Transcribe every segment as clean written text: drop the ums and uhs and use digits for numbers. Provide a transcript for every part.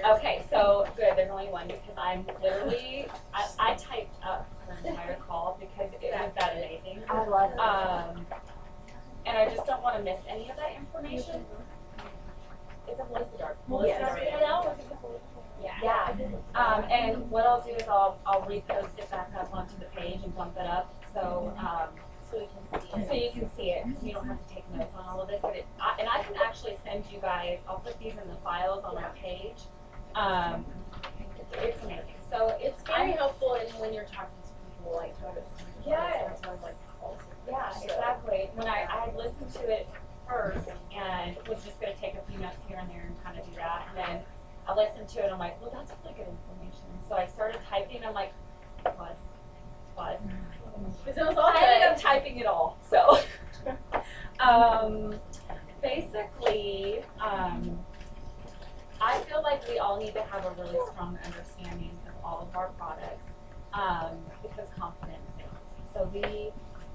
Okay, so good. There's only one because I'm literally I typed up her entire call because it was that amazing. I love it. And I just don't want to miss any of that information. Is it Melissa Dark? Melissa Dark now? Yeah. And what I'll do is I'll repost it back up onto the page and bump it up so so you can see it. So you don't have to take notes on all of this. But and I can actually send you guys. I'll put these in the files on our page. It's amazing. So It's very helpful in when you're talking to people like yeah, exactly. When I had listened to it first and was just going to take a few notes here and there and kind of do that, and then I listened to it. I'm like, well, that's really good information. So I started typing. I'm like, pause. Because it was all I ended up typing it all. So basically, I feel like we all need to have a really strong understanding of all of our products because confidence is. So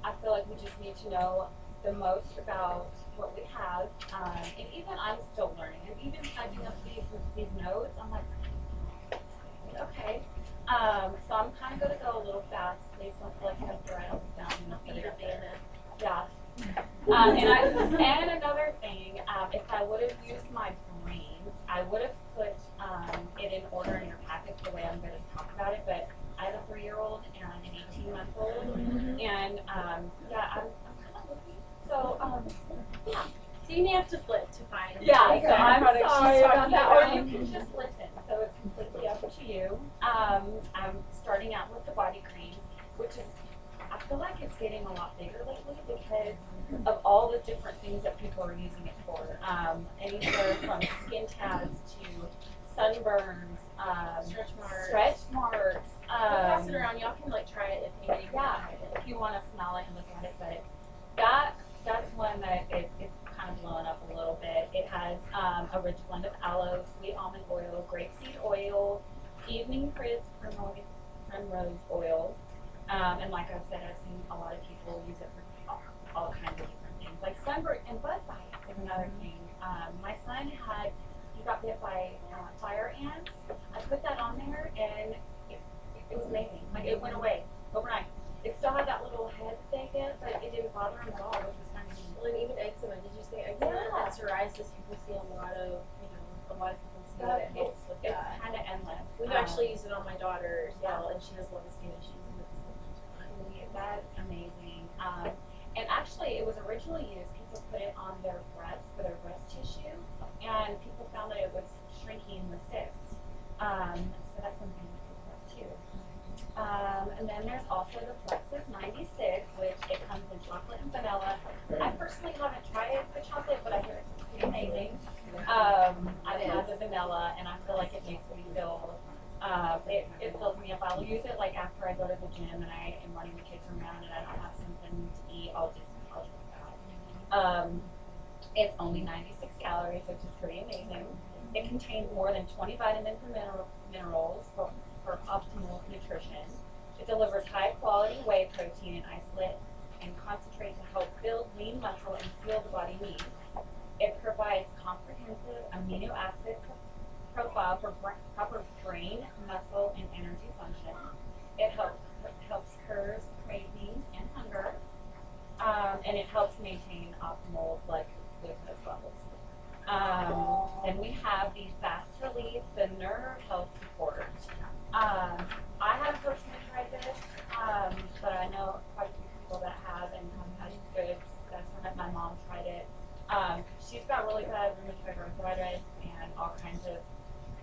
I feel like we just need to know the most about what we have. And even I'm still learning. And even typing up these notes, I'm like, okay. So I'm kind of going to go a little fast. Please don't feel like you have to write all this down. Yeah. And another thing, if I would have used my brains, I would have put it in order in your packets the way I'm going to talk about it. But I have a 3-year-old and an 18-month-old, and yeah, I'm kind of looking. So yeah. So you may have to flip to find. Yeah, so I'm sorry about that. Or you about. can just listen. So it's completely up to you. I'm starting out with the body cream, which is, I feel like it's getting a lot bigger lately because of all the different things that people are using it for. Anywhere from skin tabs to sunburns, stretch marks. Pass it around. Y'all can try it if anybody. Yeah, if you want to smell it and look at it, but that's one that it's kind of blowing up a little bit. It has a rich blend of aloe, sweet almond oil, grapeseed oil, evening primrose oil, and like I said, I've seen a lot of people use it for all kinds of different things, like sunburn and bug bites is another thing. My son he got bit by fire ants. I put that on there and it was amazing. Like it went away overnight. It still had that little head thing in, but it didn't bother him at all, which was kind of neat. Well, and even eczema. Did you say eczema? Yeah. And psoriasis. People see a lot of people see that it helps with It's that. kind of endless. We've actually used it on my daughter as well, and she has a lot of skin issues. That's amazing. And actually, it was originally used, people put it on their breast for their breast tissue, and people found that it was shrinking the cysts. So that's something to think about too. And then there's also the Plexus 96, which it comes in chocolate and vanilla. I personally haven't tried the chocolate, but I hear it's pretty amazing. I've had the vanilla, and I feel like it makes me feel it fills me up. I'll use it like after I go to the gym and I am running the kids around and I don't have something to eat. I'll drink that. It's only 96 calories, which is pretty amazing. It contains more than 20 vitamins and minerals for optimal nutrition. It delivers high quality whey protein and isolate and concentrate to help build lean muscle and fuel the body needs. It provides comprehensive amino acid profile for proper brain, muscle, and energy function. It helps curb cravings and hunger, and it helps maintain optimal blood glucose levels. Then we have the fast release, the nerve health support. I haven't personally tried this, but I know quite a few people that have and have had good success from it. My mom tried it. She's got really bad rheumatoid arthritis and all kinds of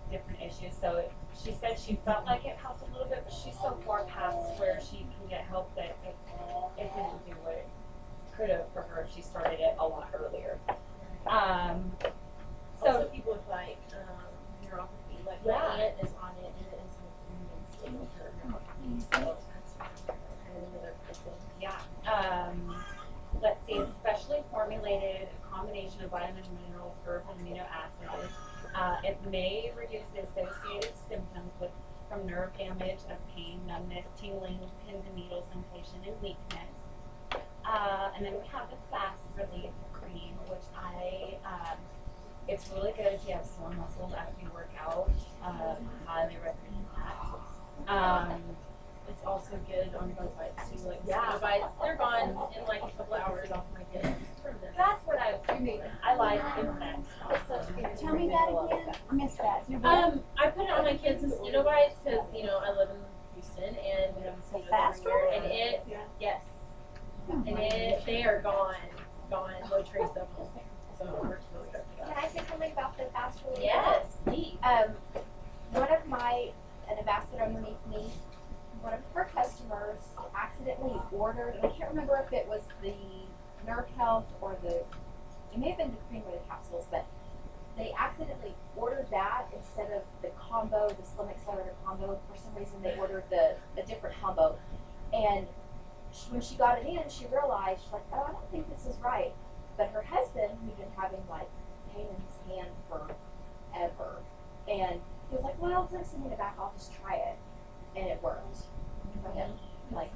different issues. So she said she felt like it helped a little bit, but she's so far past where she can get help that it didn't do what it could have for her if she started it a lot earlier. Also, people with neuropathy, like my aunt is on it, and it is stable for neuropathy. So that's kind of another good thing. Yeah. Let's see, it's specially formulated combination of vitamins, minerals, herbs, and amino acids. It may reduce the associated symptoms from nerve damage of pain, numbness, tingling, pins and needles sensation, and weakness. And then we have the fast relief cream, which I It's really good if you have sore muscles after you work out. Highly recommend that. It's also good on bug bites too. Like Yeah. mosquito bites, they're gone in like a couple hours off my kids from this. That's what I like insects. Tell me that again. I missed that. I put it on my kids' mosquito bites because I live in Houston and we have mosquitoes everywhere, and yes, and they are gone, no trace of them. So it works really good for Can that. I say something about the fast release? Yes, please. One of an ambassador underneath me, one of her customers accidentally ordered, and I can't remember if it was the Nerve Health or it may have been the cream or the capsules, but they accidentally ordered that instead of the combo, the Slim Accelerator combo. For some reason, they ordered a different combo. And when she got it in, she realized, she's like, oh, I don't think this is right. But her husband, who'd been having like pain in his hand forever, and he was like, well, it's send me back, I'll just try it. And it worked for him. Like,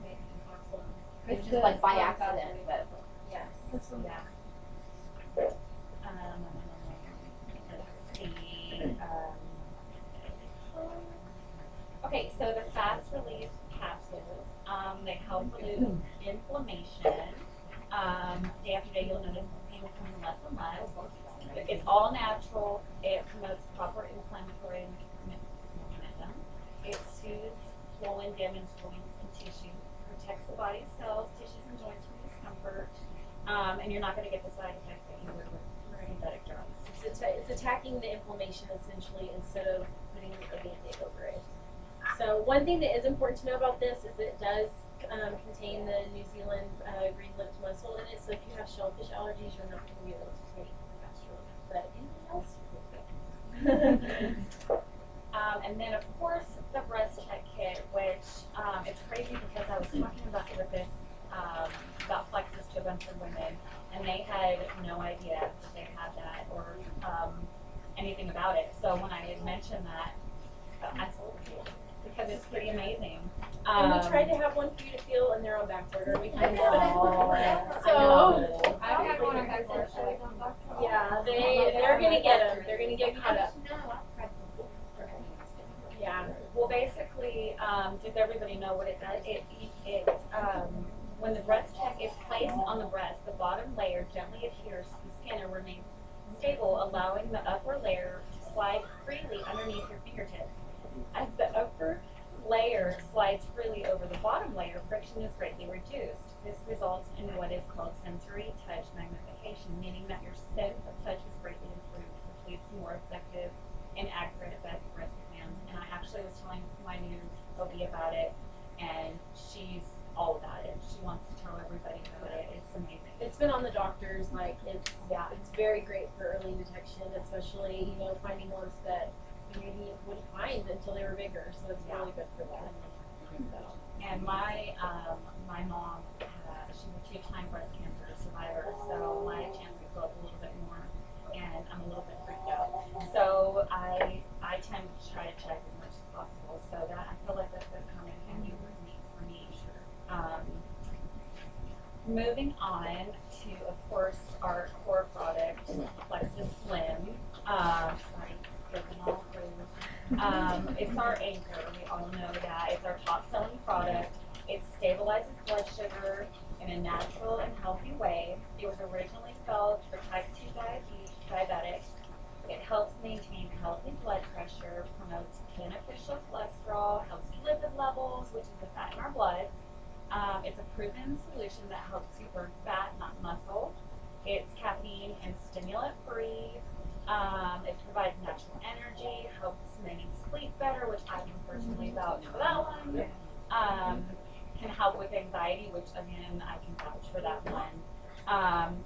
it's just like by accident, but Yes. Yeah. Let's see. Okay, so the fast release capsules, they help relieve inflammation. Day after day, you'll notice the pain becoming less and less. It's all natural. It promotes proper inflammatory mechanism. It soothes swollen, damaged joints and tissues. Protects the body's cells, tissues, and joints from discomfort. And you're not going to get the side effects that you would with synthetic drugs. It's attacking the inflammation essentially instead of putting a band-aid over it. So one thing that is important to know about this is that it does contain the New Zealand green-lipped mussel in it. So if you have shellfish allergies, you're not going to be able to take the fast release. But anything else, you can take. And then of course the breast check kit, which it's crazy because I was talking about about Plexus to a bunch of women, and they had no idea that they had that or anything about it. So when I had mentioned that, I sold it to you because it's pretty amazing. And we tried to have one for you to feel, and they're on back order. We I couldn't know. So I've had one on back order. yeah, they're gonna get them. They're gonna get caught up. Yeah. Well, basically, does everybody know what it does? When the breast check is placed on the breast, the bottom layer gently adheres to the skin and remains stable, allowing the upper layer to slide freely underneath your fingertips. As the upper layer slides freely over the bottom layer, friction is greatly reduced. This results in what is called sensory touch magnification, meaning that your sense of touch is greatly improved, which leads to more effective and accurate breast exams. And I actually was telling my new OB about it, and she's all about it. She wants to tell everybody about it. It's amazing. It's been on the doctors, like it's very great for early detection, especially finding ones that you maybe wouldn't find until they were bigger. So it's really good for that. And my mom, she's a 2-time breast cancer survivor, so my chances go up a little bit more, and I'm a little bit freaked out. So I tend to try to check as much as possible. So that I feel like that's going to come in handy for me. Moving on to, of course, our core product, Plexus Slim. Sorry, flipping all through. It's our anchor. We all know that. It's our top-selling product. It stabilizes blood sugar in a natural and healthy way. It was originally developed for type 2 diabetics. It helps maintain healthy blood pressure, promotes beneficial cholesterol, helps lipid levels, which is the fat in our blood. It's a proven solution that helps you burn fat, not muscle. It's caffeine and stimulant free. It provides natural energy, helps men sleep better, which I can personally vouch for that one. Can help with anxiety, which again I can vouch for that one.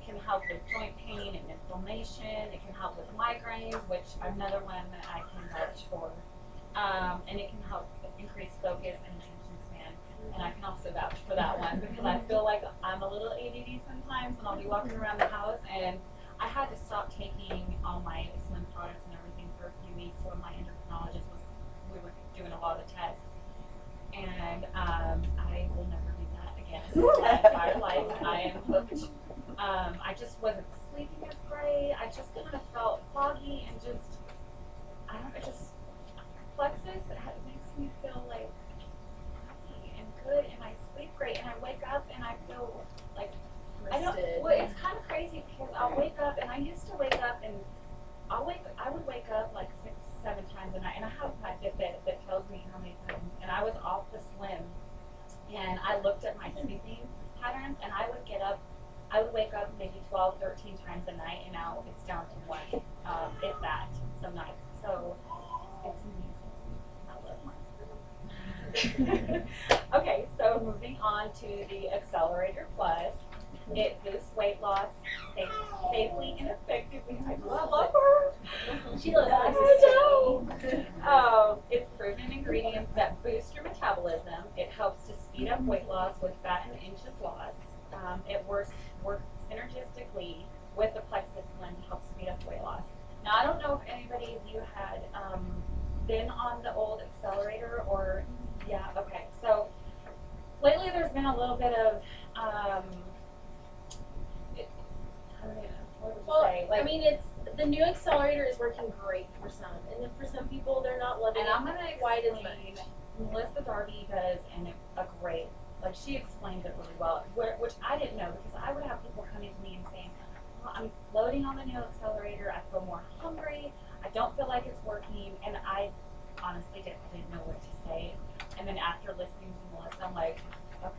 Can help with joint pain and inflammation. It can help with migraines, which another one that I can vouch for. And it can help increase focus and attention span. And I can also vouch for that one because I feel like I'm a little ADD sometimes, and I'll be walking around the house, and I had to stop taking all my Slim products and everything for a few weeks when my endocrinologist we were doing a lot of tests. And I will never do that again in my entire life. I am hooked. I just wasn't sleeping as great. I just kind of felt foggy and just, I don't know, just Plexus makes me feel like happy and good, and I sleep great, and I wake up and I feel like I don't. Rested. Well, it's kind of crazy because I'll wake up, and I used to wake up and I would wake up like 6, 7 times a night, and I have my Fitbit that tells me how many times, and I was off the slim, and I looked at my sleeping patterns, and I would wake up maybe 12, 13 times a night, and now it's down to 1, if that, some nights. So it's amazing. I love my sleep. Okay, so moving on to the Accelerator Plus. It boosts weight loss safely and effectively. I love her. She loves I know. It's proven ingredients that boost your metabolism. It helps to speed up weight loss with fat and inches lost. It works synergistically with the Plexus Slim to help speed up weight loss. Now, I don't know if anybody of you had been on the old Accelerator or, yeah, okay. So lately there's been a little bit of, what would you say? Like, I mean, it's the new Accelerator is working great for some, and then for some people, they're not loving and it I'm going to quite as explain, much. Melissa Darby does a great, like she explains it really well, which I didn't know because I would have people coming to me and saying, well, I'm loading on the new Accelerator, I feel more hungry, I don't feel like it's working, and I honestly didn't know what to say. And then after listening to Melissa, I'm like, okay.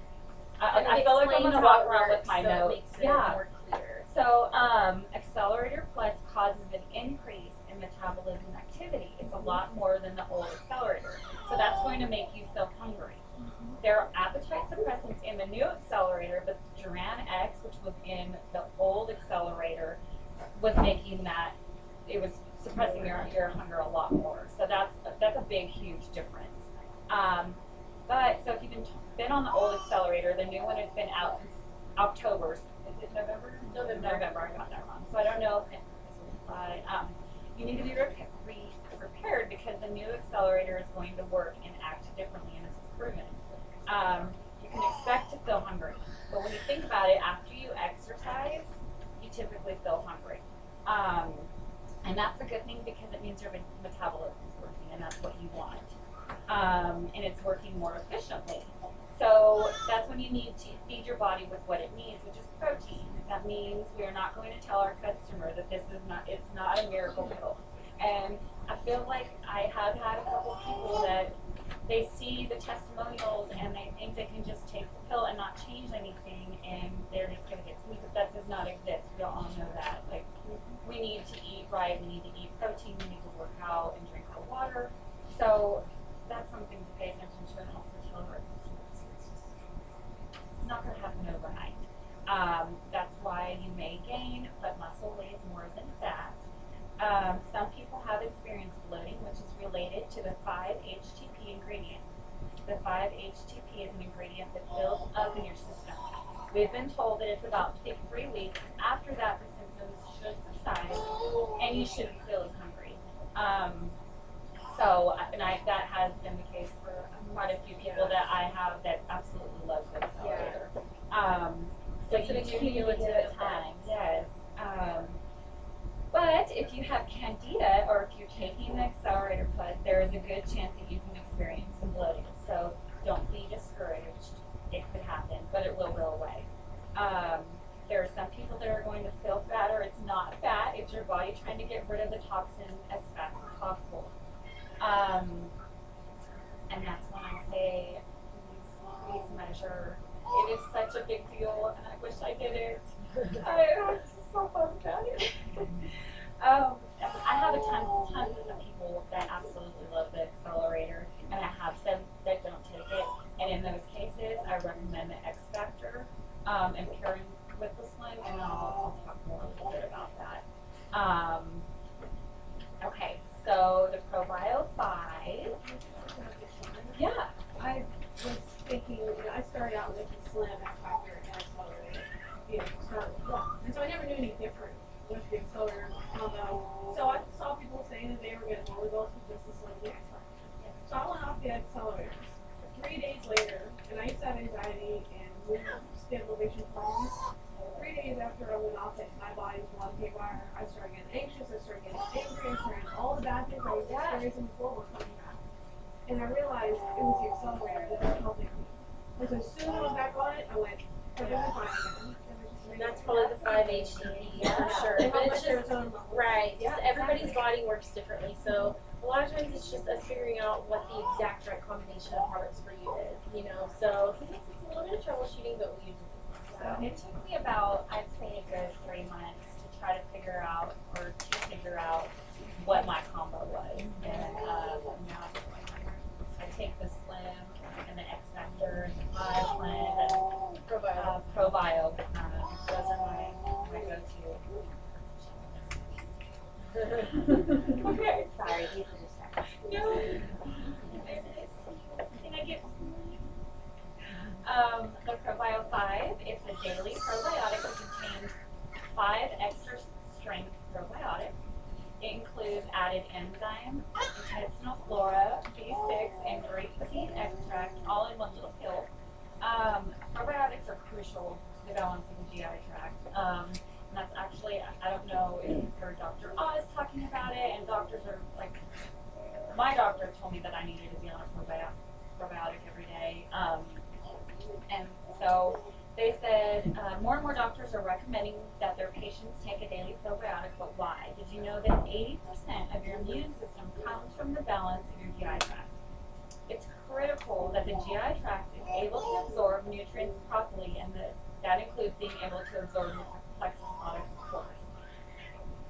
I feel like I'm going to walk around with my notes. Yeah. More clear. So, Accelerator Plus causes an increase in metabolism activity. It's a lot more than the old Accelerator. So that's going to make you feel hungry. There are appetite suppressants in the new Accelerator, but Duran X, which was in the old Accelerator, was making that, it was suppressing your hunger a lot more. So that's a big, huge difference. But so if you've been on the old Accelerator, the new one has been out since October. Is it November? November. I got that wrong. So I don't know if this will apply. You need to be prepared because the new Accelerator is going to work and act differently, and this is proven. You can expect to feel hungry, but when you think about it, after you exercise, you typically feel hungry. And that's a good thing because it means your metabolism is working, and that's what you want. And it's working more efficiently. So that's when you need to feed your body with what it needs, which is protein. That means we are not going to tell our customer that it's not a miracle pill. And I feel like I have had a couple of people that they see the testimonials and they think they can just take the pill and not change anything, and they're just going to get sweet, but that does not exist. We all know that. Like, we need to eat right, we need to eat protein, we need to work out and drink our water. So that's something to pay attention to and also tell our customers. It's not going to happen overnight. That's why you may gain, but muscle weighs more than fat. Some people have experienced bloating, which is related to the 5-HTP ingredient. The 5-HTP is an ingredient that builds up in your system. We've been told that it's about 3 weeks after that the symptoms should subside, and you shouldn't feel as hungry. That has been the case for quite a few people that I have that absolutely loves the Accelerator. So you do need to give it time, yes. But if you have candida or if you're taking the Accelerator Plus, there is a good chance that you can experience some bloating. So don't be discouraged. It could happen, but it will go away. There are some people that are going to feel fat, or it's not fat. It's your body trying to get rid of the toxin as fast as possible. And that's when I say, please measure. It is such a big deal, and I wish I did it. I'm so bummed about it. I have a ton of people that absolutely love the Accelerator, and I have some that don't take it. And in those cases, I recommend the X Factor and pairing with the Slim, and I'll talk more a little bit about that. Okay, so the ProBio 5. Yeah. I was thinking, I started out with the Slim, X Factor, and Accelerator. And so I never knew any different with the Accelerator combo. So I saw people saying that they were getting more results with just the Slim and the X Factor. So I went off the Accelerators. 3 days later, and I used to have anxiety and stabilization problems. 3 days after I went off it, my body was on haywire. I started getting anxious, I started getting raising before were coming back. And I realized it was the accelerator that was helping me. And so as soon as I was back on it, I went perfectly fine again. And that's probably the 5-HTP for sure. And But how it's much just, serotonin right, just Yeah, everybody's exactly. body works differently. So a lot of times it's just us figuring out what the exact right combination of products for you is, you know. So sometimes it's a little bit of troubleshooting, but we usually do. So it took me about, I'd say, a good 3 months to try to figure out, what my combo was. And now I take the Slim and the X Factor, the BioPlin, and Probiotic. Probio. Those are my go-to. Okay. Sorry, these are distractions. No. Can I get some? The Probio 5, it's a daily probiotic that contains 5 extra strength probiotics. It includes added enzymes, intestinal flora, B6, and grapeseed extract, all in one little pill. Probiotics are crucial to the balance of the GI tract. And that's actually, I don't know if you've heard Dr. Oz talking about it, and doctors are like, my doctor told me that I needed to be on a probiotic every day. And so they said more and more doctors are recommending that their patients take a daily probiotic, but why? Did you know that 80% of your immune system comes from the balance of your GI tract? It's critical that the GI tract is able to absorb nutrients properly, and that includes being able to absorb Plexus products, of course.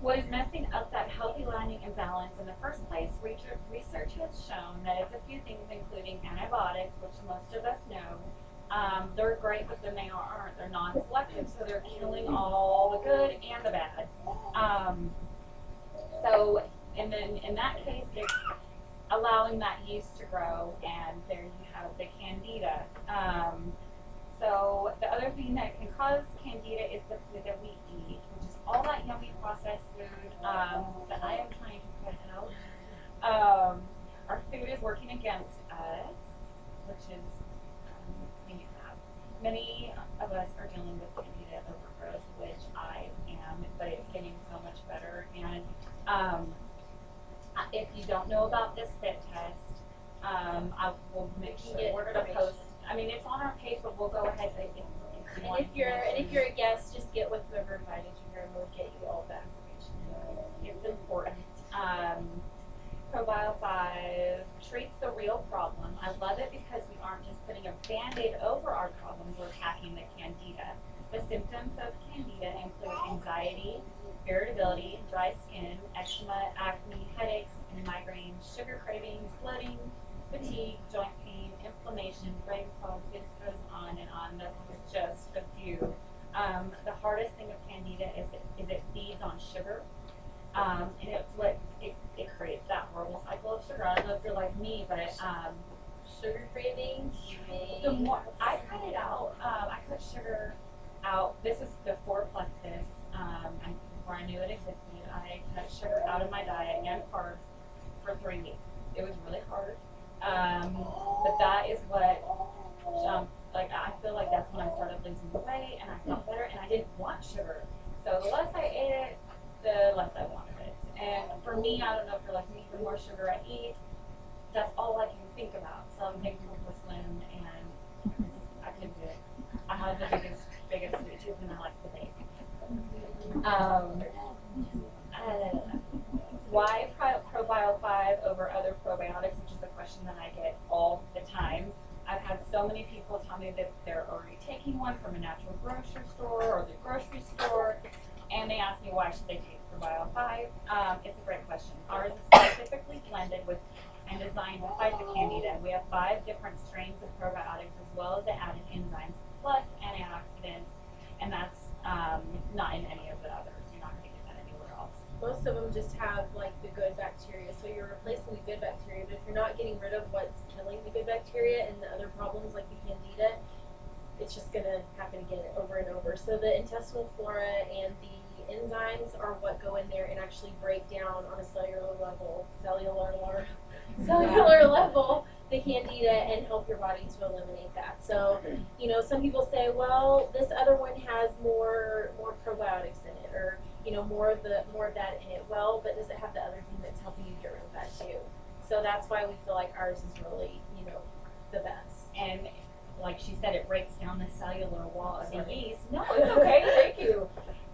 What is messing up that healthy lining and balance in the first place? Research has shown that it's a few things, including antibiotics, which most of us know. They're great, but then they aren't. They're non-selective, so they're killing all the good and the bad. And then in that case, it's allowing that yeast to grow, and there you have the candida. So the other thing that can cause candida is the food that we eat, which is all that yummy processed food that I am trying to cut out. Our food is working against us, which is many of us are dealing with candida overgrowth, which I am, but it's getting so much better. And if you don't know about this fit test, I will make sure we're going to post. I mean, it's on our page, but we'll go ahead and And if you're a guest, just get with whoever invited you here, and we'll get you all that information. It's important. Probio 5 treats the real problem. I love it because we aren't just putting a band-aid over our problems, we're attacking the candida. The symptoms of candida include anxiety, irritability, dry skin, eczema, acne, headaches, and migraines, sugar cravings, bloating, fatigue, joint pain, inflammation, brain fog. This goes on and on. That's just a few. The hardest thing of candida is it feeds on sugar. And it's what it creates that horrible cycle of sugar. I don't know if you're like me, but Sugar cravings. the more I cut it out, I cut sugar out. This is before Plexus, and before I knew it existed. I cut sugar out of my diet and carbs for 3 weeks. It was really hard, but that is what like I feel like that's when I started losing the weight, and I felt better, and I didn't want sugar. So the less I ate it, the less I wanted it. And for me, I don't know if you're like me, the more sugar I eat, that's all I can think about. So I'm thankful for Slim, and I couldn't do it. I have the biggest sweet tooth, and I like to bake. Why Probio 5 over other probiotics, which is a question that I get all the time. I've had so many people tell me that they're already taking one from a natural grocery store or the grocery store, and they ask me why should they take Probio 5. It's a great question. Ours is specifically blended with and designed to fight the candida. We have 5 different strains of probiotics, as well as the added enzymes plus antioxidants, and that's not in any of the others. You're not going to get that anywhere else. Most of them just have like the good bacteria, so you're replacing the good bacteria, but if you're not getting rid of what's killing the good bacteria and the other problems like the candida, it's just gonna happen again over and over. So the intestinal flora and the enzymes are what go in there and actually break down on a cellular level the candida and help your body to eliminate that. So, you know, some people say, well, this other one has more probiotics in it, or you know, more of that in it. Well, but does it have the other thing that's helping you get rid of that too? So that's why we feel like ours is really, the best. And like she said, it breaks down the cellular wall of the Sorry. yeast. No, it's okay. Thank you.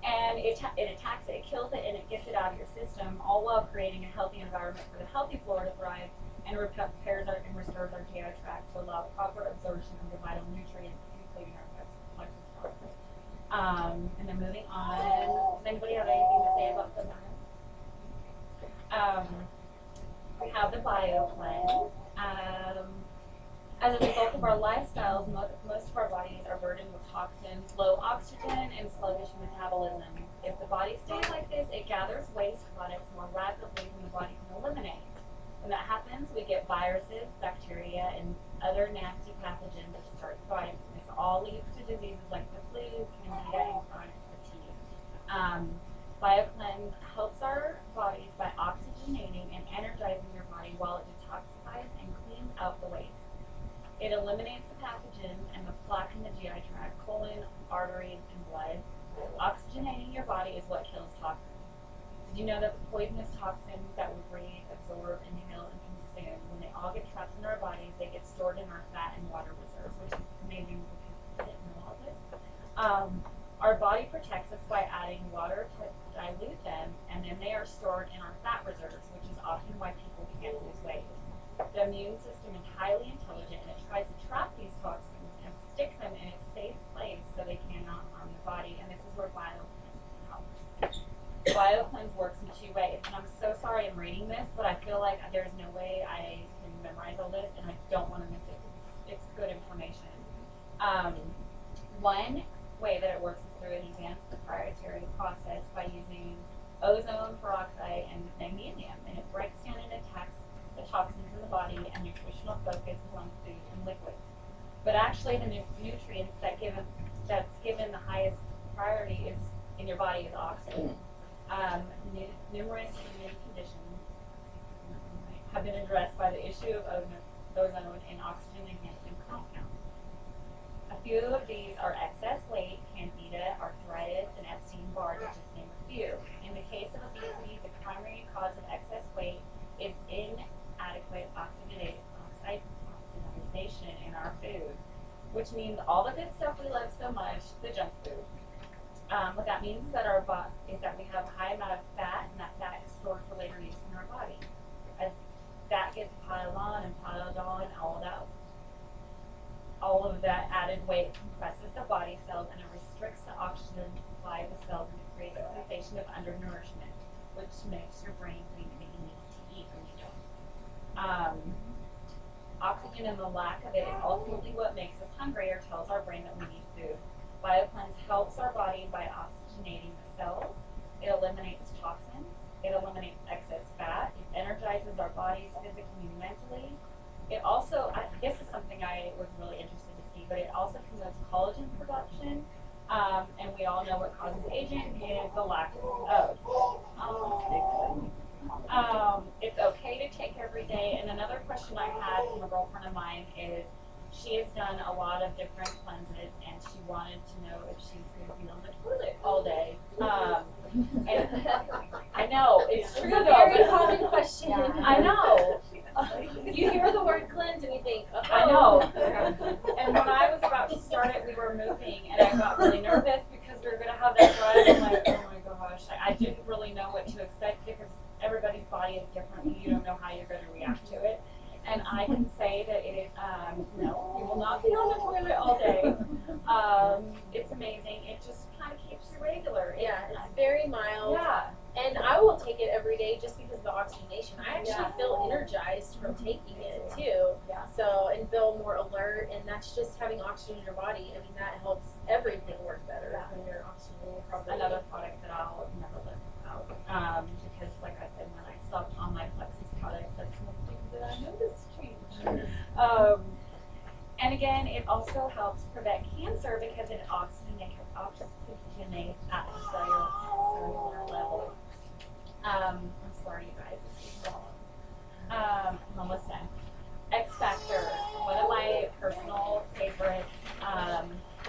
And it attacks it, it kills it, and it gets it out of your system, all while creating a healthy environment for the healthy flora to thrive, and repairs and restores our GI tract to allow proper absorption of the vital nutrients, including our Plexus products. And then moving on, does anybody have anything to say about the we have the bio cleanse. As a result of our lifestyles, most of our bodies are burdened with toxins, low oxygen, and sluggish metabolism. If the body stays like this, it gathers waste products more rapidly than the body can eliminate. When that happens, we get viruses, bacteria, and other nasty pathogens that start thriving. This all leads to diseases like the flu, candida, and chronic fatigue. BioCleanse helps our bodies by oxygenating and energizing your body while it detoxifies and cleans out the waste. It eliminates the pathogens and the plaque in the GI tract, colon, arteries, and blood. Oxygenating your body is what kills toxins. Did you know that the poisonous toxins that we breathe, absorb, inhale, and consume, when they all get trapped in our bodies, they get stored in our fat and water reserves, which is amazing because I didn't know all this. Our body protects us by adding water to dilute them, and then they are stored in our fat reserves, which is often why people can't lose weight. The immune system is highly intelligent, and it tries to trap these toxins and stick them in a safe place so they cannot harm the body, and this is where BioCleanse helps. BioCleanse works in 2 ways, and I'm so sorry I'm reading this, but I feel like there's no way I can memorize all this, and I don't want to miss it. It's good information. One way that it works is through an advanced proprietary process by using ozone, peroxide, and magnesium, and it breaks down and attacks the toxins in the body, and nutritional focus is on food and liquids. But actually, the nutrients that's given the highest priority is in your body is oxygen. Numerous human conditions have been addressed by the issue of ozone and oxygen-enhancing compounds. A few of these are excess weight, candida, arthritis, and Epstein-Barr, to just name a few. In the case of obesity, the primary cause of excess weight is inadequate oxidation in our food, which means all the good stuff we love so much, the junk food. What that means is that we have a high amount of fat, and that fat is stored for later use in our body. As that gets piled on, all of that added weight compresses the body cells, and it restricts the oxygen supply of the cells, and it creates a sensation of undernourishment, which makes your brain think that you need to eat when you don't. Oxygen and the lack of it is ultimately what makes us hungry or tells our brain that we need food. BioCleanse helps our body by oxygenating the cells. It eliminates toxins. It eliminates excess fat. It energizes our bodies physically and mentally. It also, this is something I was really interested to see, but it also promotes collagen production. And we all know what causes aging is the lack of. It's okay to take every day. And another question I had from a girlfriend of mine is, she has done a lot of different cleanses, and she wanted to know if she's going to be on the toilet all day. And I know, it's true It's a though. very But common question. I know. You hear the word cleanse and you think, oh. I know. And when I was about to start it, we were moving, and I got really nervous because we were going to have that drive. I'm like, oh my gosh. I didn't really know what to expect because everybody's body is different, and you don't know how you're going to react to it. And I can say that it is, no, you will not be on the toilet all day. It's amazing. It just kind of keeps you regular. Yeah, it's very mild. Yeah. And I will take it every day just because of the oxygenation. I actually feel energized from taking it too. Yeah. So, and feel more alert, and that's just having oxygen in your body. I mean, that helps everything work better when you're oxygenated properly. Another product that I'll never let out. Because, like I said, when I stopped on my Plexus products, that's one thing that I noticed change. And again, it also helps prevent cancer because it oxygenates at the cellular level. I'm sorry, you guys, this is long. I'm almost done. X Factor, one of my personal favorites.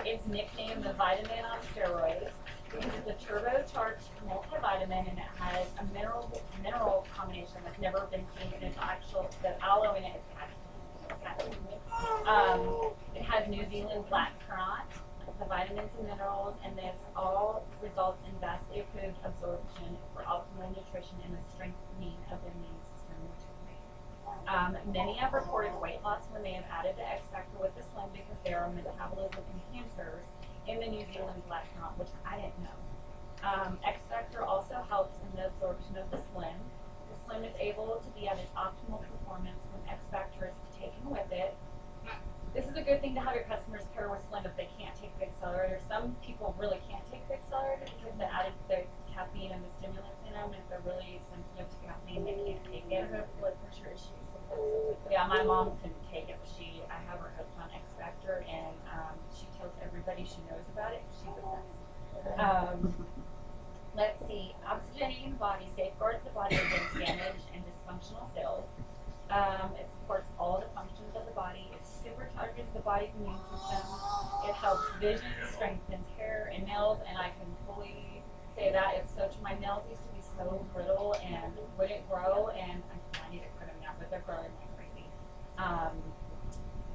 It's nicknamed the vitamin on steroids because it's a turbocharged multivitamin, and it has a mineral combination with never been seen, and it's actual, the aloe in it is actually, it has New Zealand black currant, the vitamins and minerals, and this all results in best improved absorption for optimal nutrition and the strengthening of the immune system, which is amazing. Many have reported weight loss when they have added the X Factor with the Slim because there are metabolism enhancers in the New Zealand black currant, which I didn't know. X Factor also helps in the absorption of the Slim. The Slim is able to be at its optimal performance when X Factor is taken with it. This is a good thing to have your customers pair with Slim if they can't take the accelerator. Some people really can't take the accelerator because they added the caffeine and the stimulants in them. If they're really sensitive to caffeine, they can't take it. I have blood pressure issues. Yeah, my mom couldn't take it, but I have her hooked on X Factor, and she tells everybody she knows about it. She's obsessed. Let's see. Oxygenating the body safeguards the body against damage and dysfunctional cells. It supports all the functions of the body. It supercharges the body's immune system. It helps vision, strengthens hair and nails, and I can fully say that. It's so true. My nails used to be so brittle and wouldn't grow, and I need to cut them now, but they're growing like crazy.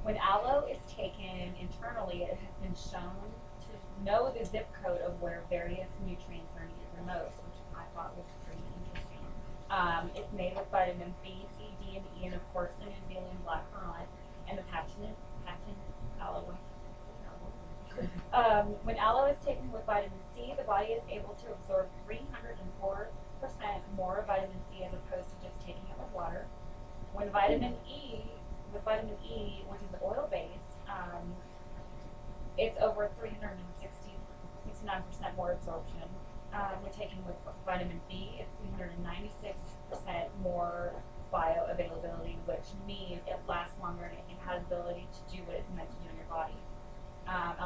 When aloe is taken internally, it has been shown to know the zip code of where various nutrients are needed the most, which I thought was pretty interesting. It's made with vitamin B, C, D, and E, and of course the New Zealand black currant and the patent aloe. When aloe is taken with vitamin C, the body is able to absorb 304% more vitamin C as opposed to just taking it with water. When vitamin E, which is oil based, it's over 69% more absorption. When taken with vitamin B, it's 396% more bioavailability, which means it lasts longer and it has the ability to do what it's meant to do in your body.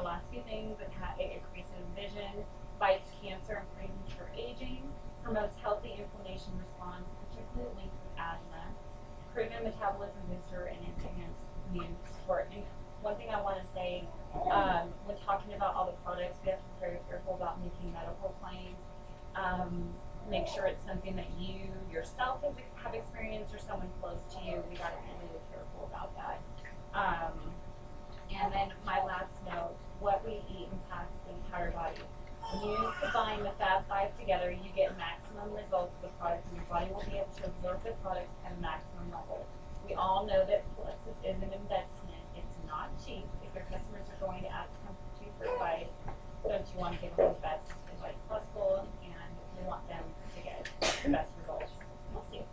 Last few things, it increases vision, fights cancer and premature aging, promotes healthy inflammation response, particularly linked with asthma, proven metabolism booster, and enhanced immune support. And one thing I want to say, when talking about all the products, we have to be very careful about making medical claims. Make sure it's something that you yourself have experienced or someone close to you. We got to be really careful about that. And then my last note, what we eat impacts the entire body. When you combine the Fab Five together, you get maximum results with the products, and your body will be able to absorb the products at a maximum level. We all know that Plexus is an investment. It's not cheap. If your customers are going to ask you for advice, don't you want to give them the best advice possible, and we want them to get the best results. We'll see.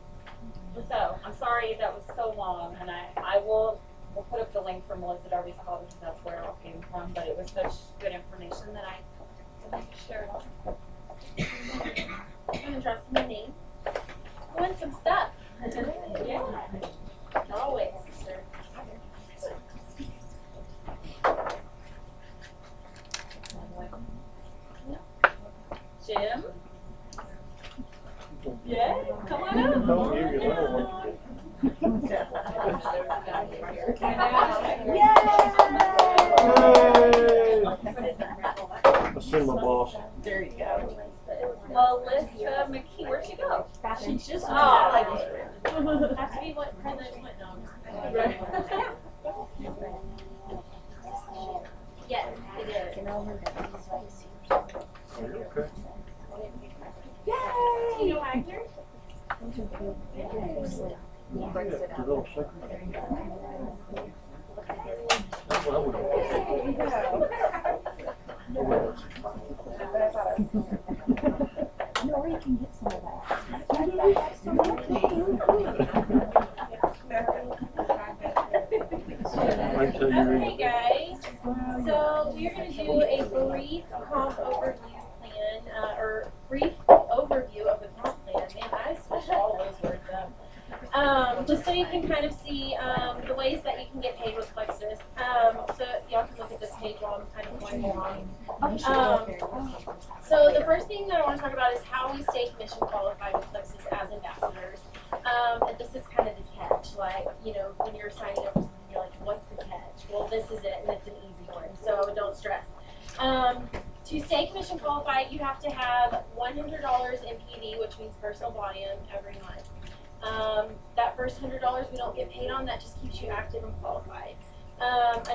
So, I'm sorry that was so long, and we'll put up the link for Melissa Darby's call because that's where it all came from, but it was such good information that I wanted to share it all. I'm gonna draw some names. Win some stuff. Yeah. Always, sister. Jim? Yeah, come on up. Don't hear you, I don't want to. I see my boss. There you go. Melissa McKee, where'd she go? She just Have to be what President went on. Yes, it is. Are you okay? Tina Wagner? The little secretary. Well, Or you can get some of I tell you. Hey guys, so we're going to do a brief comp overview plan, or brief overview of the comp plan. Man, I switched all those words up. Just so you can kind of see the ways that you can get paid with Plexus. So y'all can look at this page while I'm kind of going along. So the first thing that I want to talk about is how we stay commission qualified with Plexus as ambassadors. And this is kind of the catch, like, you know, when you're signing up for something, you're like, what's the catch? Well, this is it, and it's an easy one, so don't stress. To stay commission qualified, you have to have $100 in PD, which means personal volume, every month. first $100 we don't get paid on. That just keeps you active and qualified.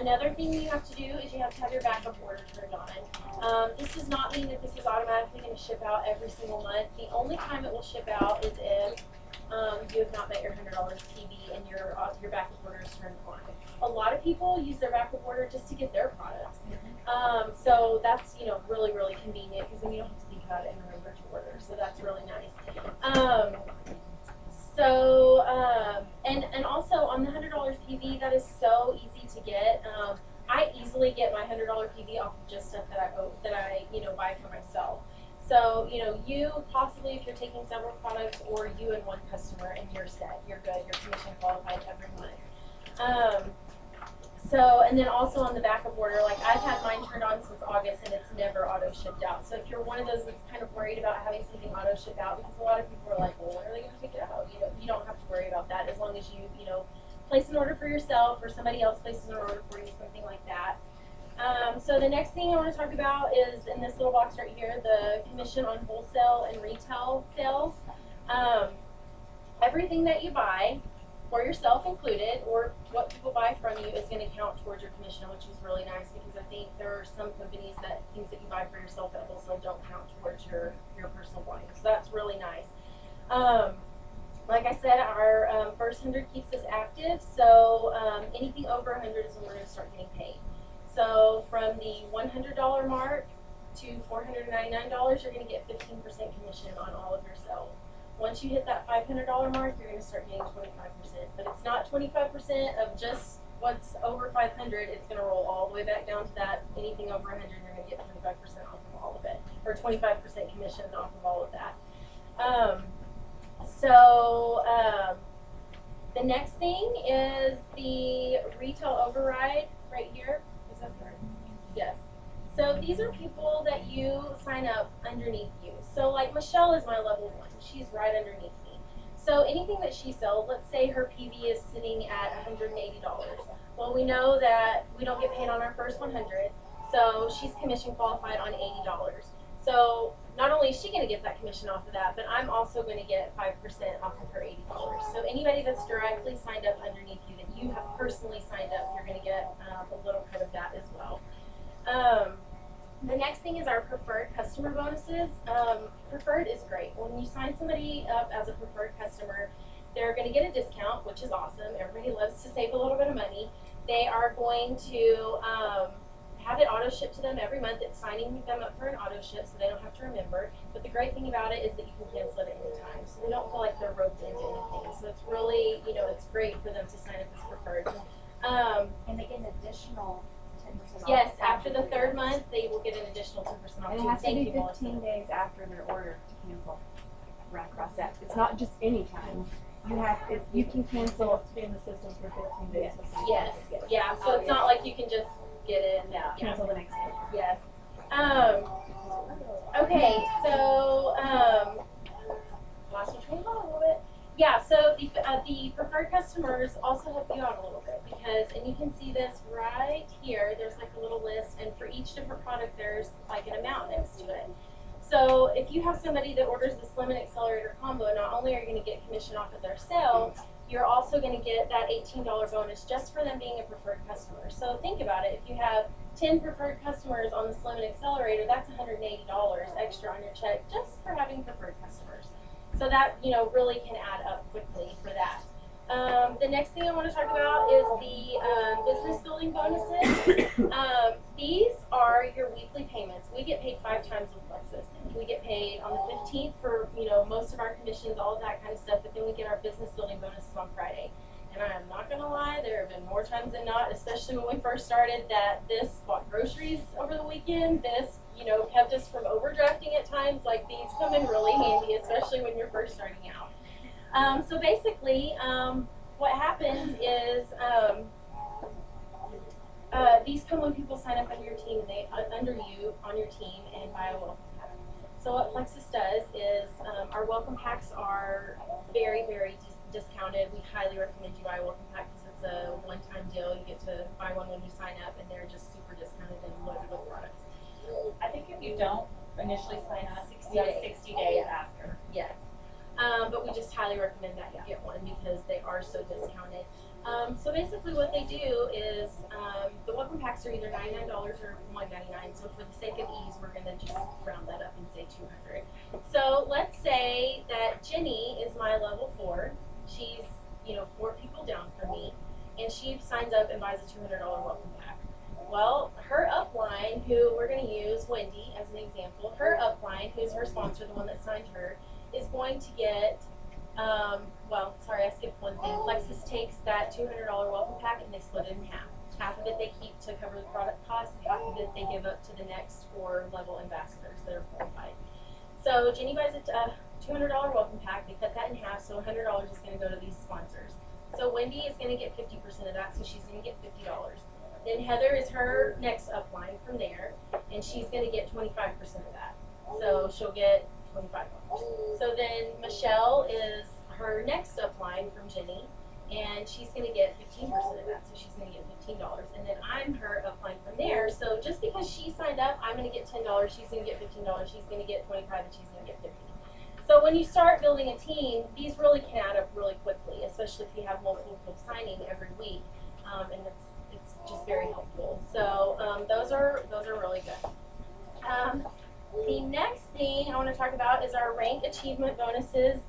Another thing you have to do is you have to have your backup order turned on. This does not mean that this is automatically going to ship out every single month. The only time it will ship out is if you have not met your $100 PV and your backup order is turned on. A lot of people use their backup order just to get their products. So that's, you know, really, really convenient because then you don't have to think about it and remember to order. So that's really nice. And also on the $100 PV, that is so easy to get. I easily get my $100 PV off of just stuff that I you know, buy for myself. So, you know, you possibly, if you're taking several products, or you and one customer, and you're set, you're good, you're commission qualified every month. And then also on the backup order, like I've had mine turned on since August and it's never auto shipped out. So if you're one of those that's kind of worried about having something auto shipped out, because a lot of people are like, well, when are they going to take it out? You know, you don't have to worry about that as long as you know, place an order for yourself or somebody else places an order for you, something like that. So the next thing I want to talk about is in this little box right here, the commission on wholesale and retail sales. Everything that you buy, for yourself included, or what people buy from you, is going to count towards your commission, which is really nice because I think there are some companies that things that you buy for yourself at wholesale don't count towards your personal volume. So that's really nice. Like I said, our first 100 keeps us active, so anything over 100 is when we're going to start getting paid. So from the $100 mark to $499, you're going to get 15% commission on all of your sales. Once you hit that $500 mark, you're going to start getting 25%. But it's not 25% of just what's over 500. It's going to roll all the way back down to that. Anything over 100, you're going to get 25% off of all of it, or 25% commission off of all of that. The next thing is the retail override right here. Is that right? Yes. So these are people that you sign up underneath you. So like Michelle is my level 1. She's right underneath me. So anything that she sells, let's say her PV is sitting at $180. Well, we know that we don't get paid on our first 100, so she's commission qualified on $80. So not only is she going to get that commission off of that, but I'm also going to get 5% off of her $80. So anybody that's directly signed up underneath you, that you have personally signed up, you're going to get a little cut of that as well. The next thing is our preferred customer bonuses. Preferred is great. When you sign somebody up as a preferred customer, they're going to get a discount, which is awesome. Everybody loves to save a little bit of money. They are going to have it auto shipped to them every month. It's signing them up for an auto ship, so they don't have to remember. But the great thing about it is that you can cancel it at any time, so they don't feel like they're roped into anything. So it's really, you know, it's great for them to sign up as preferred. And they get an additional 10% off. Yes, after the third month, they will get an additional 10% off. And it has to be 15 days after their order to cancel. Right across that. It's not just any time. You have, if you can cancel to be in the system for 15 days. Yes. Yeah. So it's not like you can just get it and cancel the next day. Yes. Okay. So lost my train of thought a little bit. Yeah. So the preferred customers also help you out a little bit because, and you can see this right here. There's like a little list, and for each different product, there's like an amount next to it. So if you have somebody that orders the Slim and Accelerator combo, not only are you going to get commission off of their sale, you're also going to get that $18 bonus just for them being a preferred customer. So think about it. If you have 10 preferred customers on the Slim and Accelerator, that's $180 extra on your check just for having preferred customers. So that, you know, really can add up quickly for that. The next thing I want to talk about is the business building bonuses. These are your weekly payments. We get paid 5 times with Plexus. We get paid on the 15th for, you know, most of our commissions, all of that kind of stuff, but then we get our business building bonuses on Friday. And I'm not going to lie, there have been more times than not, especially when we first started, that this bought groceries over the weekend. This, you know, kept us from overdrafting at times. Like, these come in really handy, especially when you're first starting out. So basically, what happens is these come when people sign up under your team, and they under you on your team and buy a welcome pack. So what Plexus does is our welcome packs are very, very discounted. We highly recommend you buy a welcome pack because it's a one-time deal. You get to buy one when you sign up, and they're just super discounted and loaded with products. I think if you don't initially sign up, 60 days. 60 days after. Yes. But we just highly recommend that you get one because they are are so discounted. So basically what they do is the welcome packs are either $99 or $199. So for the sake of ease, we're going to just round that up and say 200. So let's say that Jenny is my level 4. She's 4 people down from me, and she signs up and buys a $200 welcome pack. Well, her upline, who we're going to use Wendy as an example, her upline, who's her sponsor, the one that signed her, is going to get, I skipped one thing. Plexus takes that $200 welcome pack and they split it in half. Half of it they keep to cover the product costs, and half of it they give up to the next 4 level ambassadors that are qualified. So Jenny buys a $200 welcome pack, they cut that in half, so $100 is going to go to these sponsors. So Wendy is going to get 50% of that, so she's going to get $50. Then Heather is her next upline from there, and she's going to get 25% of that. So she'll get $25. So then Michelle is her next upline from Jenny, and she's going to get 15% of that. So she's going to get $15. And then I'm her upline from there. So just because she signed up, I'm going to get $10, she's going to get $15, she's going to get $25, and she's going to get $50. So when you start building a team, these really can add up really quickly, especially if you have multiple people signing every week, and it's just very helpful. So those are really good. The next thing I want to talk about is our rank achievement bonuses.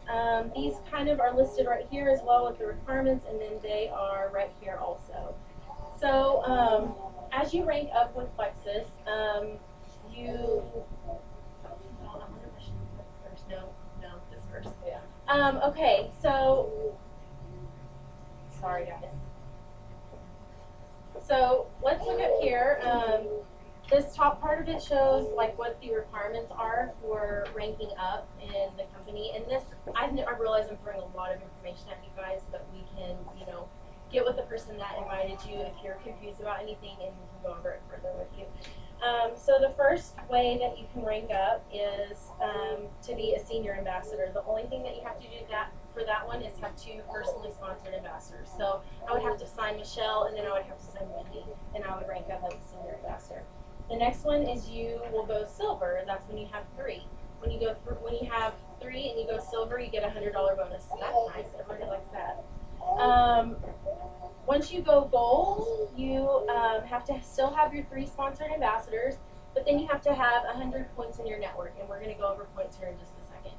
These kind of are listed right here as well with the requirements, and then they are right here also. So as you rank up with Plexus, okay, so, sorry guys. So let's look up here. This top part of it shows like what the requirements are for ranking up in the company. And this, I realize I'm throwing a lot of information at you guys, but we can, get with the person that invited you if you're confused about anything, and we can go over it further with you. So the first way that you can rank up is to be a senior ambassador. The only thing that you have to do for that one is have 2 personally sponsored ambassadors. So I would have to sign Michelle, and then I would have to sign Wendy, and I would rank up as a senior ambassador. The next one is you will go silver. That's when you have 3. When you have 3 and you go silver, you get a $100 bonus. So that's nice. Everybody likes that. Once you go gold, you have to still have your 3 sponsored ambassadors, but then you have to have 100 points in your network, and we're going to go over points here in just a second.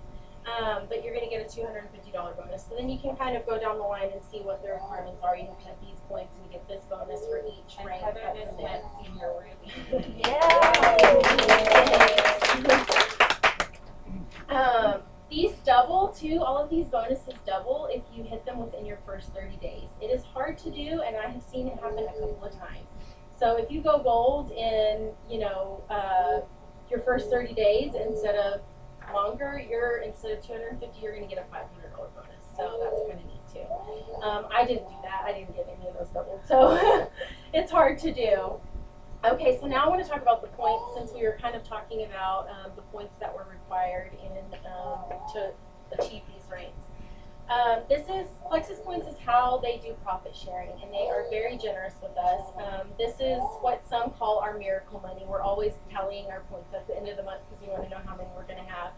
But you're going to get a $250 bonus. So then you can kind of go down the line and see what the requirements are. You have these points, and you get this bonus for each rank. Heather just went senior worthy. These double too. All of these bonuses double if you hit them within your first 30 days. It is hard to do, and I have seen it happen a couple of times. So if you go gold in, your first 30 days instead of longer, instead of $250, you're going to get a $500 bonus. So that's kind of neat too. I didn't do that. I didn't get any of those doubled. So it's hard to do. Okay, so now I want to talk about the points, since we were kind of talking about the points that were required to achieve these ranks. Plexus Points is how they do profit sharing, and they are very generous with us. This is what some call our miracle money. We're always tallying our points at the end of the month because we want to know how many we're going to have.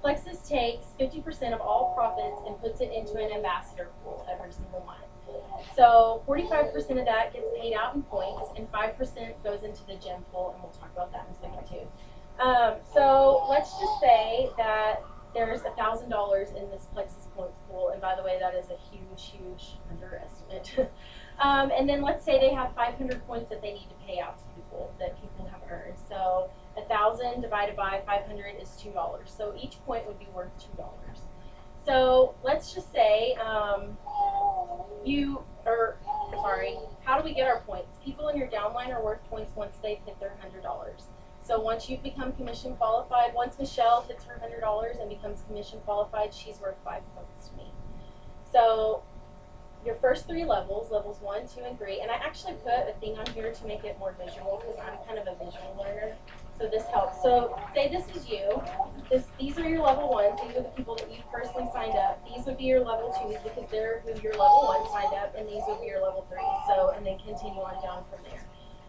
Plexus takes 50% of all profits and puts it into an ambassador pool every single month. So 45% of that gets paid out in points, and 5% goes into the gem pool, and we'll talk about that in a second too. So let's just say that there's $1,000 in this Plexus Points pool, and by the way, that is a huge, huge underestimate. And then let's say they have 500 points that they need to pay out to people that people have earned. So 1,000 divided by 500 is $2. So each point would be worth $2. So let's just say how do we get our points? People in your downline are worth points once they've hit their $100. So once you've become commission qualified, once Michelle hits her $100 and becomes commission qualified, she's worth 5 points to me. So your first 3 levels, levels 1, 2, and 3, and I actually put a thing on here to make it more visual because I'm kind of a visual learner, so this helps. So say this is you. These are your level 1s. These are the people that you personally signed up. These would be your level 2s because they're who your level 1 signed up, and these would be your level 3s. So, and then continue on down from there.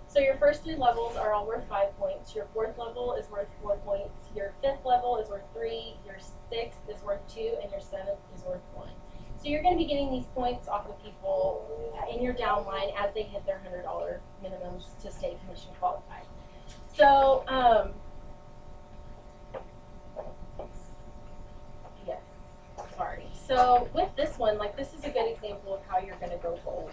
So your first 3 levels are all worth 5 points. Your 4th level is worth 4 points. Your 5th level is worth 3. Your 6th is worth 2, and your 7th is worth 1. So you're going to be getting these points off of people in your downline as they hit their $100 minimums to stay commission qualified. So, yes, sorry. So with this one, like this is a good example of how you're going to go gold.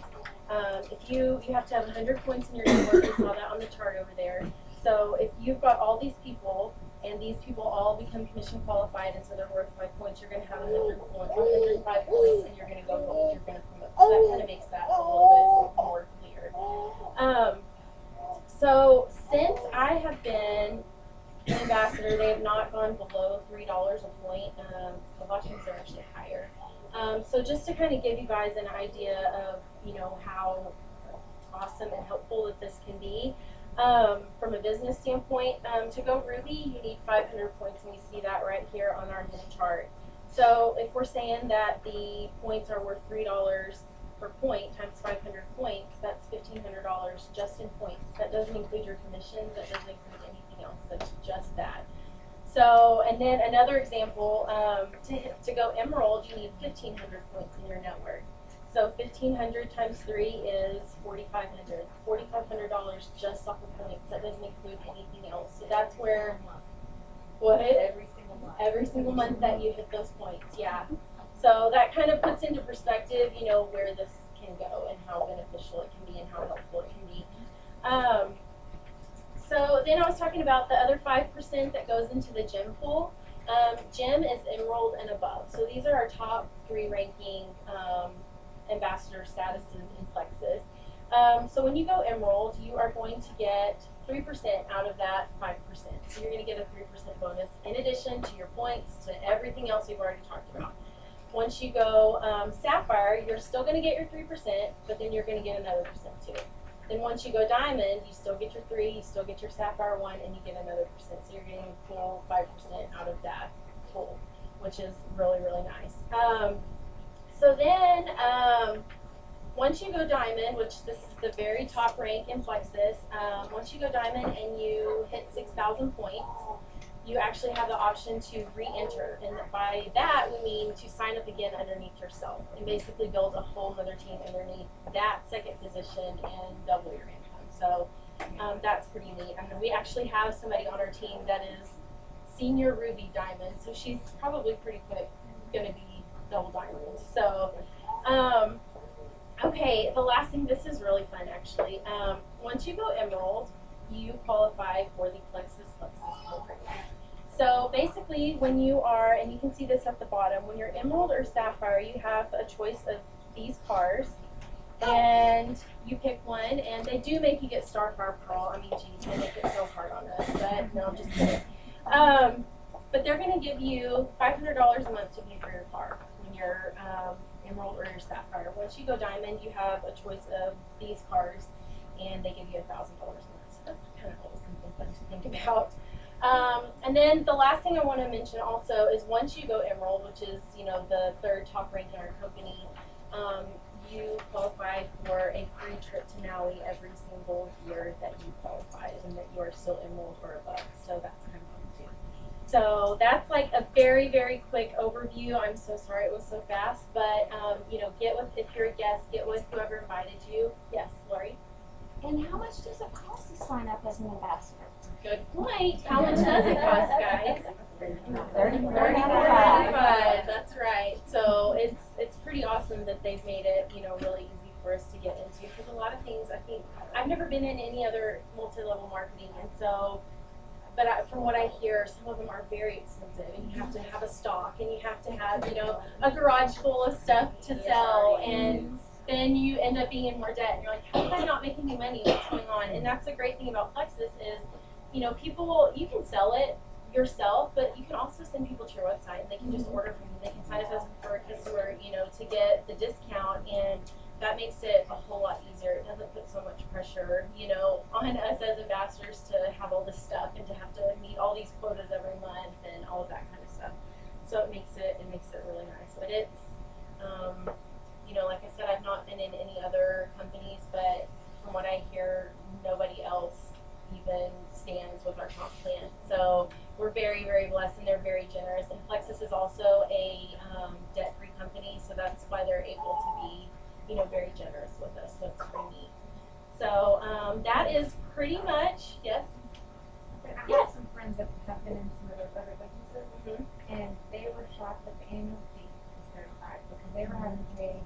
If you have to have 100 points in your network, you saw that on the chart over there. So if you've got all these people, and these people all become commission qualified, and so they're worth 5 points, you're going to have 100 points, 105 points, and you're going to go gold. You're going to promote. So that kind of makes that a little bit more clear. So since I have been an ambassador, they have not gone below $3 a point. A lot of times they're actually higher. So just to kind of give you guys an idea of, you know, how awesome and helpful that this can be. From a business standpoint, to go Ruby, you need 500 points, and we see that right here on our hidden chart. So if we're saying that the points are worth $3 per point times 500 points, that's $1,500 just in points. That doesn't include your commissions, that doesn't include anything else, that's just that. So, and then another example, to go Emerald, you need 1,500 points in your network. So 1,500 times 3 is 4,500. $4,500 just off of points. That doesn't include anything else. So that's where, what? Every single month. Every single month that you hit those points, yeah. So that kind of puts into perspective, you know, where this can go and how beneficial it can be and how helpful it can be. So then I was talking about the other 5% that goes into the gem pool. Gem is Emerald and above. So these are our top 3 ranking ambassador statuses in Plexus. So when you go Emerald, you are going to get 3% out of that 5%. So you're going to get a 3% bonus in addition to your points, to everything else we've already talked about. Once you go Sapphire, you're still going to get your 3%, but then you're going to get another percent too. Then once you go Diamond, you still get your 3, you still get your Sapphire 1, and you get another percent. So you're getting a full 5% out of that pool, which is really, really nice. So then, once you go Diamond, which this is the very top rank in Plexus, once you go Diamond and you hit 6,000 points, you actually have the option to re-enter. And by that, we mean to sign up again underneath yourself and basically build a whole other team underneath that second position and double your income. So that's pretty neat. I mean, we actually have somebody on our team that is senior Ruby Diamond, so she's probably pretty quick going to be double diamond. So, okay, the last thing, this is really fun actually. Once you go Emerald, you qualify for the Plexus program. So basically when you are, and you can see this at the bottom, when you're Emerald or Sapphire, you have a choice of these cars. And you pick one, and they do make you get Starfire Pearl. I mean, geez, they make it so hard on us, but no, I'm just kidding. But they're going to give you $500 a month to pay for your car when you're Emerald or your Sapphire. Once you go Diamond, you have a choice of these cars, and they give you $1,000 a month. So that's kind of something fun to think about. And then the last thing I want to mention also is once you go Emerald, which is, you know, the 3rd top rank in our company, you qualify for a free trip to Maui every single year that you qualify and that you are still Emerald or above. So that's kind of fun too. So that's like a very, very quick overview. I'm so sorry it was so fast, but you know, get with, if you're a guest, get with whoever invited you. Yes, Lori? And how much does it cost to sign up as an ambassador? Good point. How much does it cost, guys? $35. That's right. So it's pretty awesome that they've made it, you know, really easy for us to get into, because a lot of things, I think, I've never been in any other multi-level marketing, and so, but from what I hear, some of them are very expensive, and you have to have a stock, and you have to have, you know, a garage full of stuff to sell, and then you end up being in more debt, and you're like, how am I not making any money? What's going on? And that's the great thing about Plexus is, you know, people, you can sell it yourself, but you can also send people to your website, and they can just order from you. They can sign up as a customer, you know, to get the discount, and that makes it a whole lot easier. It doesn't put so much pressure, you know, on us as ambassadors to have all this stuff and to have to meet all these quotas every month and all of that kind of stuff. So it makes it really nice. But it's, you know, like I said, I've not been in any other companies, but from what I hear, nobody else even stands with our comp plan. So we're very, very blessed, and they're very generous. And Plexus is also a debt-free company, so that's why they're able to be, you know, very generous with us. So it's pretty neat. So that is pretty much, yes. I have Yes. some friends that have been in some of those other businesses, and they were shocked that the annual fee was 35 because they were having to pay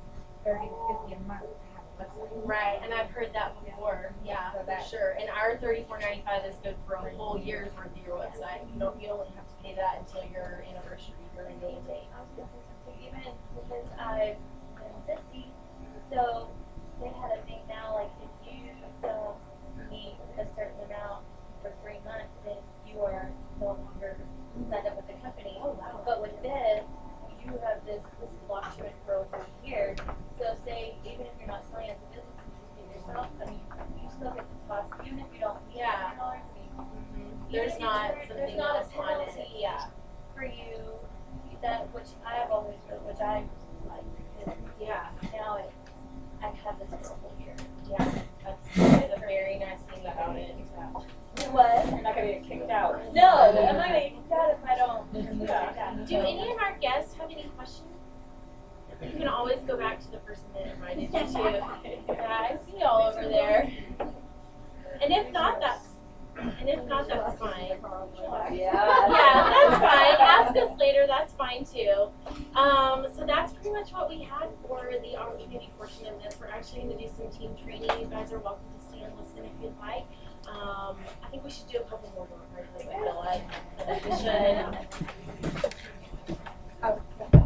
30 to 50 a month to have a website. Right, and I've heard that before. Yeah, So for that- sure. And our $34.95 is good for a whole year's worth of your website. You only have to pay that until your anniversary, your renewal date. I was gonna say something even because I've been 50, so they had a thing now, like if you don't meet a certain amount for 3 months, then you are no longer signed up with the company. Oh, wow. But with this, you have this is locked you in for over a year. So say even if you're not selling as a business, you just do it yourself. I mean, you still get the cost, even if you don't meet Yeah. $100. I mean, There's not there's something not else a on it. penalty Yeah. for you that which I've always done, which I like because Yeah. now it's I have this for a whole year. Yeah. That's a very nice thing about it. What? You're not gonna get kicked out. No, I'm not gonna get that if I don't. Yeah. Do any of our guests have any questions? You can always go back to the person that invited you too. Yeah, I see y'all over there. And if not, that's fine. Yeah, that's fine. Ask us later. That's fine too. So that's pretty much what we had for the opportunity portion of this. We're actually going to do some team training. You guys are welcome to stay and listen if you'd like. I think we should do a couple more door prizes. I feel like we should.